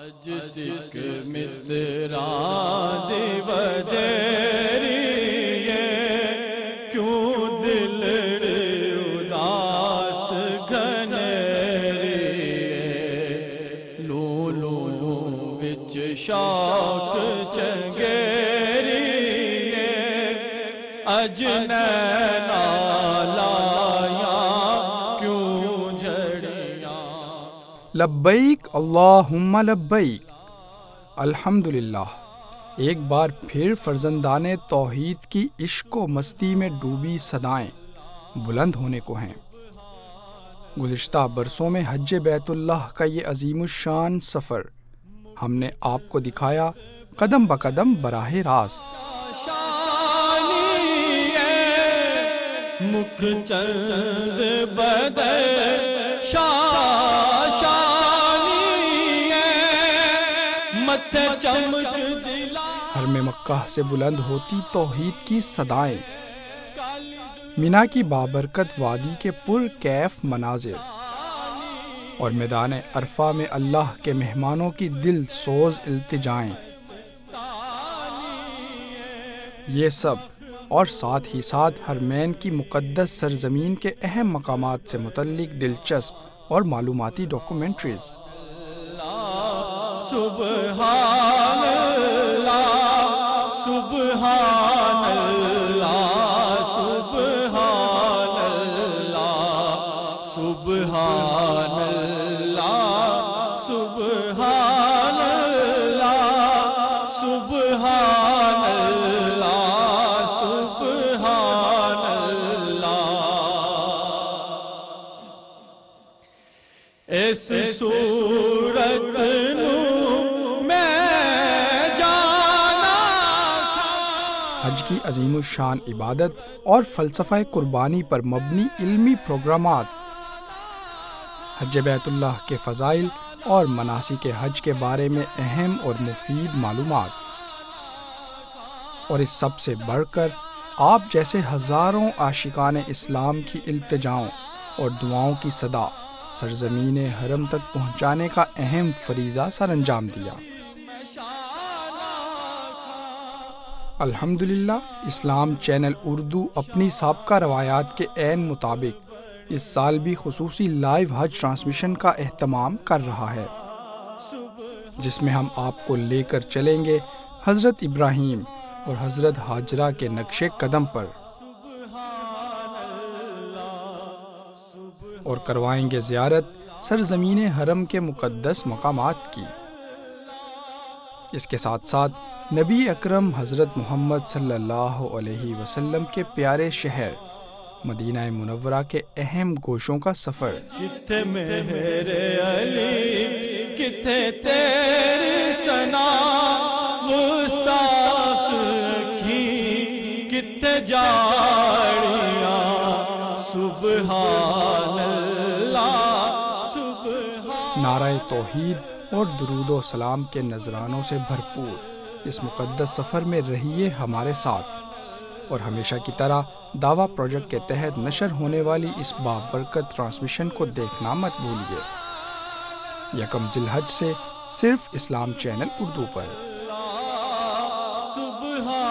اج سکھ متران دیو دیریے کیوں دل اداس گھنیریے لو لو وچ شوق چنگیریے اج نینا لبیک اللہم لبیک۔ الحمدللہ، ایک بار پھر فرزندان توحید کی عشق و مستی میں ڈوبی صدائیں بلند ہونے کو ہیں۔ گزشتہ برسوں میں حج بیت اللہ کا یہ عظیم الشان سفر ہم نے آپ کو دکھایا قدم بقدم براہ راست۔ مکھ چند بدر حرم مکہ سے بلند ہوتی توحید کی صدائیں، مینا کی بابرکت وادی کے پر کیف مناظر اور میدان عرفہ میں اللہ کے مہمانوں کی دل سوز التجائیں، یہ سب اور ساتھ ہی ساتھ حرمین کی مقدس سرزمین کے اہم مقامات سے متعلق دلچسپ اور معلوماتی ڈاکومنٹریز۔ سبحان اللہ سبحان اللہ سبحان اللہ سبحان اللہ سبحان اللہ سبحان اللہ سبحان اللہ۔ اس صورت حج کی عظیم الشان عبادت اور فلسفہ قربانی پر مبنی علمی پروگرامات، حج بیت اللہ کے فضائل اور مناسک حج کے بارے میں اہم اور مفید معلومات، اور اس سب سے بڑھ کر آپ جیسے ہزاروں عاشقان اسلام کی التجاؤں اور دعاؤں کی صدا سرزمین حرم تک پہنچانے کا اہم فریضہ سر انجام دیا۔ الحمدللہ، اسلام چینل اردو اپنی سابقہ روایات کے عین مطابق اس سال بھی خصوصی لائیو حج ٹرانسمیشن کا اہتمام کر رہا ہے، جس میں ہم آپ کو لے کر چلیں گے حضرت ابراہیم اور حضرت ہاجرہ کے نقش قدم پر اور کروائیں گے زیارت سرزمین حرم کے مقدس مقامات کی۔ اس کے ساتھ ساتھ نبی اکرم حضرت محمد صلی اللہ علیہ وسلم کے پیارے شہر مدینہ منورہ کے اہم گوشوں کا سفر۔ کتھے میرے علی کتھے تیری ثنا گستاخ اکھی کتھے جاڑیاں سبحان اللہ سبحان۔ نعرہ توحید اور درود و سلام کے نذرانوں سے بھرپور اس مقدس سفر میں رہیے ہمارے ساتھ، اور ہمیشہ کی طرح دعویٰ پروجیکٹ کے تحت نشر ہونے والی اس بابرکت ٹرانسمیشن کو دیکھنا مت بھولیے، 1 ذی الحج سے صرف اسلام چینل اردو پر۔ سبحان